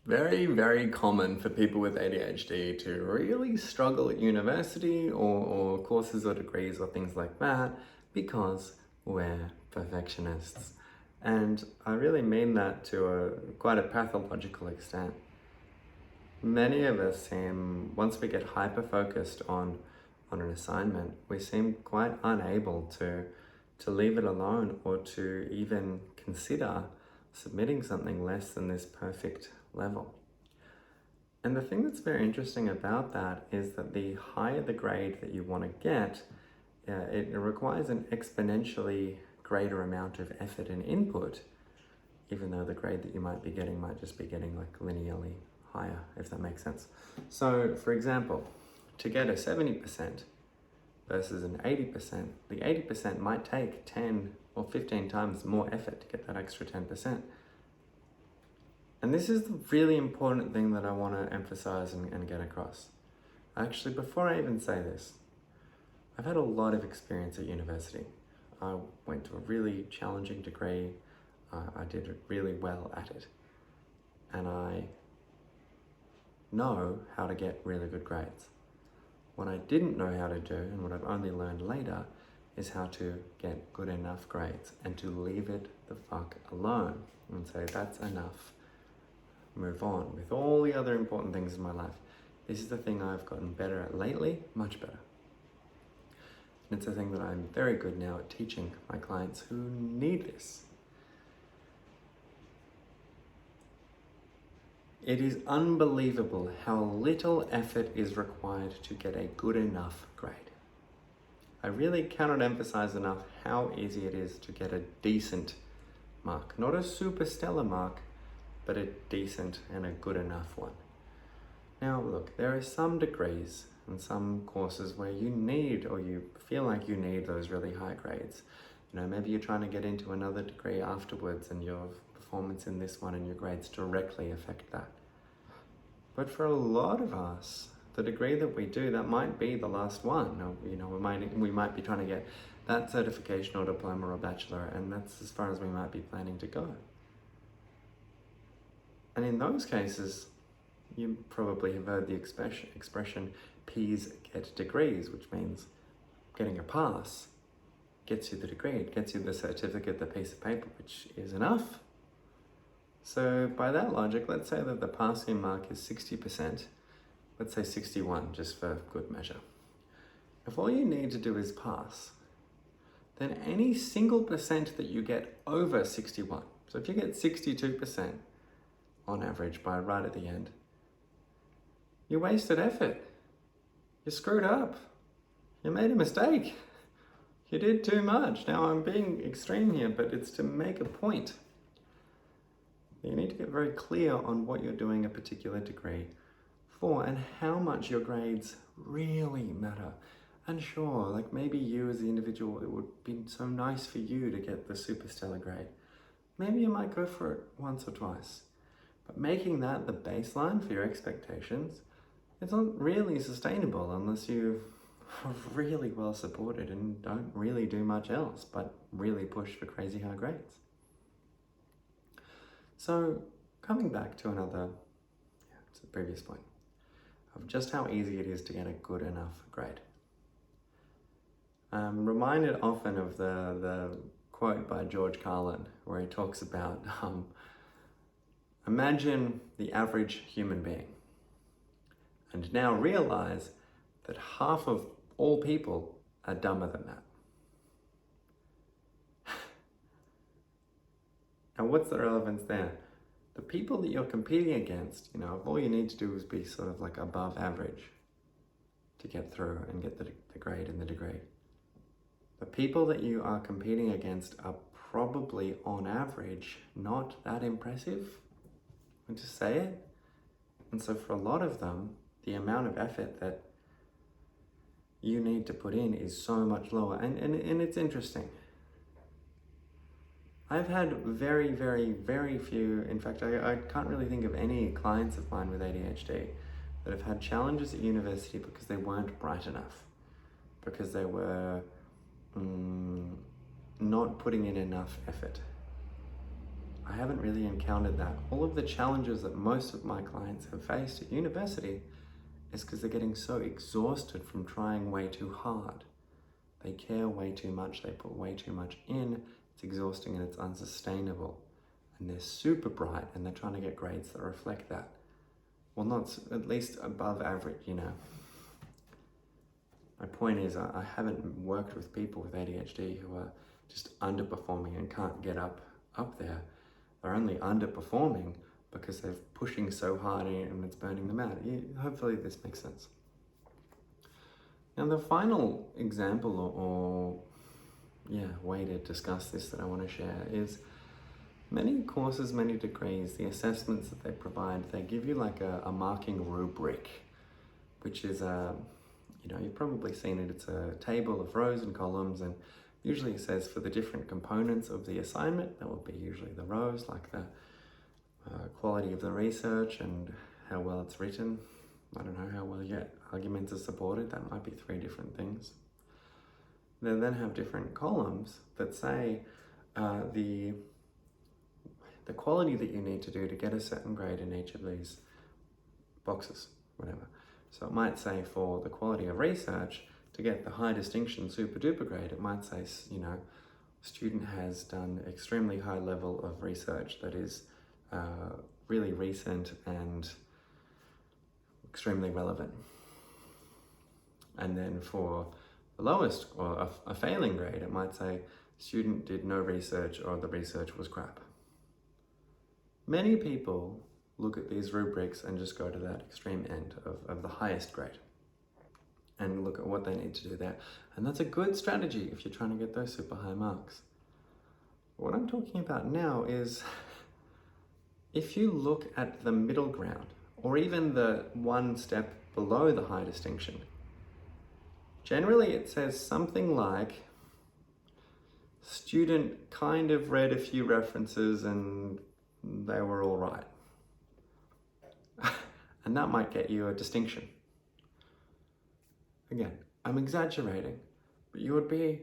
Very, very common for people with ADHD to really struggle at university or courses or degrees or things like that because we're perfectionists. And I really mean that to quite a pathological extent. Many of us seem, once we get hyper-focused on an assignment, we seem quite unable to leave it alone or to even consider submitting something less than this perfect level. And the thing that's very interesting about that is that the higher the grade that you want to get, it requires an exponentially greater amount of effort and input, even though the grade that you might be getting might just be getting like linearly higher, if that makes sense. So for example, to get a 70% versus an 80%, the 80% might take 10 or 15 times more effort to get that extra 10%. And this is the really important thing that I want to emphasize and get across. Actually, before I even say this, I've had a lot of experience at university. I went to a really challenging degree. I did really well at it. And I know how to get really good grades. What I didn't know how to do, and what I've only learned later, is how to get good enough grades and to leave it the fuck alone and say that's enough. Move on with all the other important things in my life. This is the thing I've gotten better at lately, much better. And it's a thing that I'm very good now at teaching my clients who need this. It is unbelievable how little effort is required to get a good enough grade. I really cannot emphasize enough how easy it is to get a decent mark. Not a super stellar mark, but a decent and a good enough one. Now look, there are some degrees and some courses where you need, or you feel like you need, those really high grades. You know, maybe you're trying to get into another degree afterwards and your performance in this one and your grades directly affect that. But for a lot of us, the degree that we do, that might be the last one. You know, we might be trying to get that certification or diploma or bachelor, and that's as far as we might be planning to go. And in those cases, you probably have heard the expression P's get degrees, which means getting a pass gets you the degree, it gets you the certificate, the piece of paper, which is enough. So by that logic, let's say that the passing mark is 60%, let's say 61, just for good measure. If all you need to do is pass, then any single percent that you get over 61, so if you get 62% on average by right at the end, you wasted effort. You screwed up. You made a mistake. You did too much. Now I'm being extreme here, but it's to make a point. You need to get very clear on what you're doing a particular degree for and how much your grades really matter. And sure, like maybe you as the individual, it would be so nice for you to get the super stellar grade. Maybe you might go for it once or twice. But making that the baseline for your expectations, it's not really sustainable unless you are really well supported and don't really do much else, but really push for crazy high grades. So coming back to to the previous point of just how easy it is to get a good enough grade. I'm reminded often of the quote by George Carlin where he talks about imagine the average human being and now realize that half of all people are dumber than that. And what's the relevance there? The people that you're competing against, you know, all you need to do is be sort of like above average to get through and get the grade and the degree. The people that you are competing against are probably on average not that impressive. And to say it. And so for a lot of them, the amount of effort that you need to put in is so much lower. And it's interesting. I've had very, very, very few, in fact, I can't really think of any clients of mine with ADHD that have had challenges at university because they weren't bright enough, because they were not putting in enough effort. I haven't really encountered that. All of the challenges that most of my clients have faced at university is because they're getting so exhausted from trying way too hard. They care way too much, they put way too much in, it's exhausting and it's unsustainable. And they're super bright and they're trying to get grades that reflect that. Well, not at least above average, you know. My point is, I haven't worked with people with ADHD who are just underperforming and can't get up there. They're only underperforming because they're pushing so hard and it's burning them out. Hopefully this makes sense. Now the final example way to discuss this that I want to share is many courses, many degrees, the assessments that they provide, they give you like a marking rubric, which is you've probably seen it. It's a table of rows and columns, and usually it says for the different components of the assignment, that would be usually the rows, like the quality of the research and how well it's written. I don't know how well your arguments are supported. That might be 3 different things. They then have different columns that say the quality that you need to do to get a certain grade in each of these boxes, whatever. So it might say for the quality of research, to get the high distinction super duper grade, it might say, student has done extremely high level of research that is really recent and extremely relevant. And then for the lowest, or a failing grade, it might say student did no research or the research was crap. Many people look at these rubrics and just go to that extreme end of the highest grade and look at what they need to do there. And that's a good strategy if you're trying to get those super high marks. What I'm talking about now is if you look at the middle ground, or even the one step below the high distinction, generally it says something like, student kind of read a few references and they were all right. And that might get you a distinction. Again, I'm exaggerating, but you would be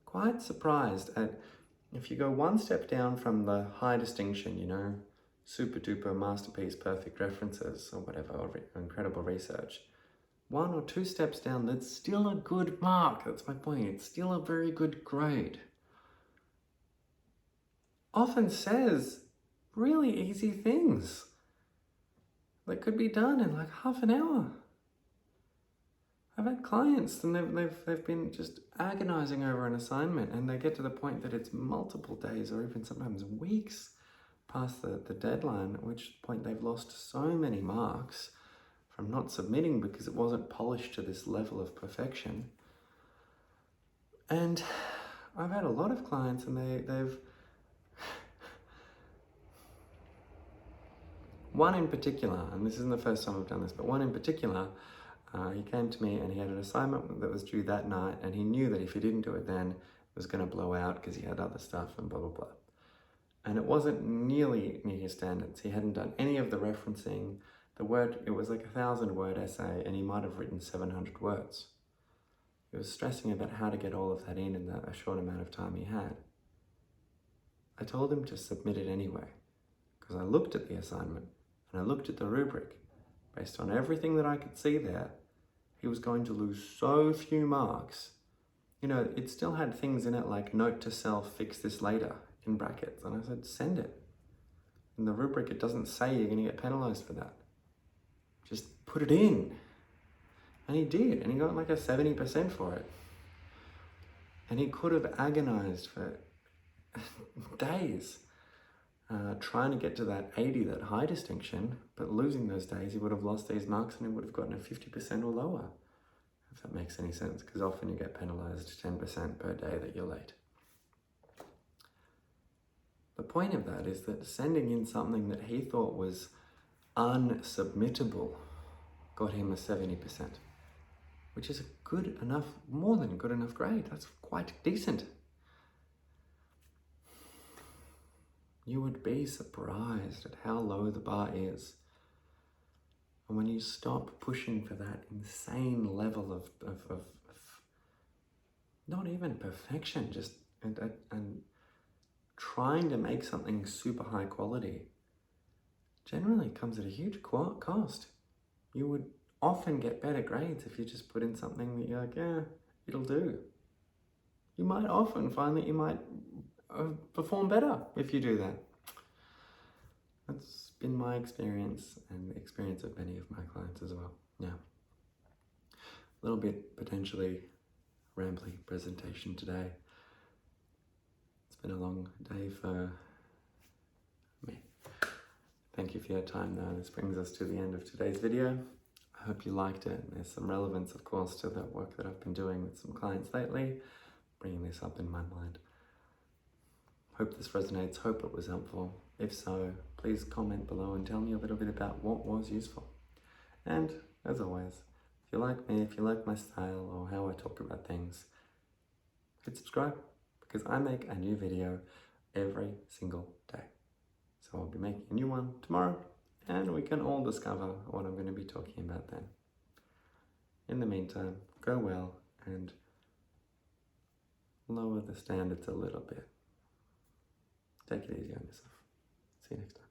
quite surprised at, if you go one step down from the high distinction, super duper masterpiece, perfect references or whatever, or incredible research, 1 or 2 steps down, that's still a good mark. That's my point. It's still a very good grade. Often says really easy things that could be done in like half an hour. I've had clients and they've been just agonizing over an assignment, and they get to the point that it's multiple days or even sometimes weeks past the deadline, at which point they've lost so many marks from not submitting because it wasn't polished to this level of perfection. And I've had a lot of clients and they've one in particular, and this isn't the first time I've done this, but one in particular, he came to me and he had an assignment that was due that night, and he knew that if he didn't do it then, it was going to blow out because he had other stuff and blah, blah, blah. And it wasn't nearly near his standards. He hadn't done any of the referencing. It was like a 1,000-word essay, and he might have written 700 words. He was stressing about how to get all of that in a short amount of time he had. I told him to submit it anyway, because I looked at the assignment and I looked at the rubric. Based on everything that I could see there, he was going to lose so few marks. It still had things in it like note to self, fix this later, in brackets. And I said, send it. In the rubric, it doesn't say you're going to get penalized for that. Just put it in. And he did, and he got like a 70% for it. And he could have agonized for days trying to get to that 80, that high distinction, but losing those days, he would have lost these marks and he would have gotten a 50% or lower, if that makes any sense, because often you get penalized 10% per day that you're late. The point of that is that sending in something that he thought was unsubmittable got him a 70%, which is more than a good enough grade. That's quite decent. You would be surprised at how low the bar is. And when you stop pushing for that insane level of not even perfection, just and trying to make something super high quality generally comes at a huge cost. You would often get better grades if you just put in something that you're like, yeah, it'll do. You might often find that you might perform better if you do that. That's been my experience and the experience of many of my clients as well. Yeah. A little bit potentially rambly presentation today. It's been a long day for me. Thank you for your time though. This brings us to the end of today's video. I hope you liked it. There's some relevance, of course, to the work that I've been doing with some clients lately, bringing this up in my mind. Hope this resonates, hope it was helpful. If so, please comment below and tell me a little bit about what was useful. And as always, if you like me, if you like my style or how I talk about things, hit subscribe because I make a new video every single day. So I'll be making a new one tomorrow and we can all discover what I'm going to be talking about then. In the meantime, go well and lower the standards a little bit. Take it easy on yourself. See you next time.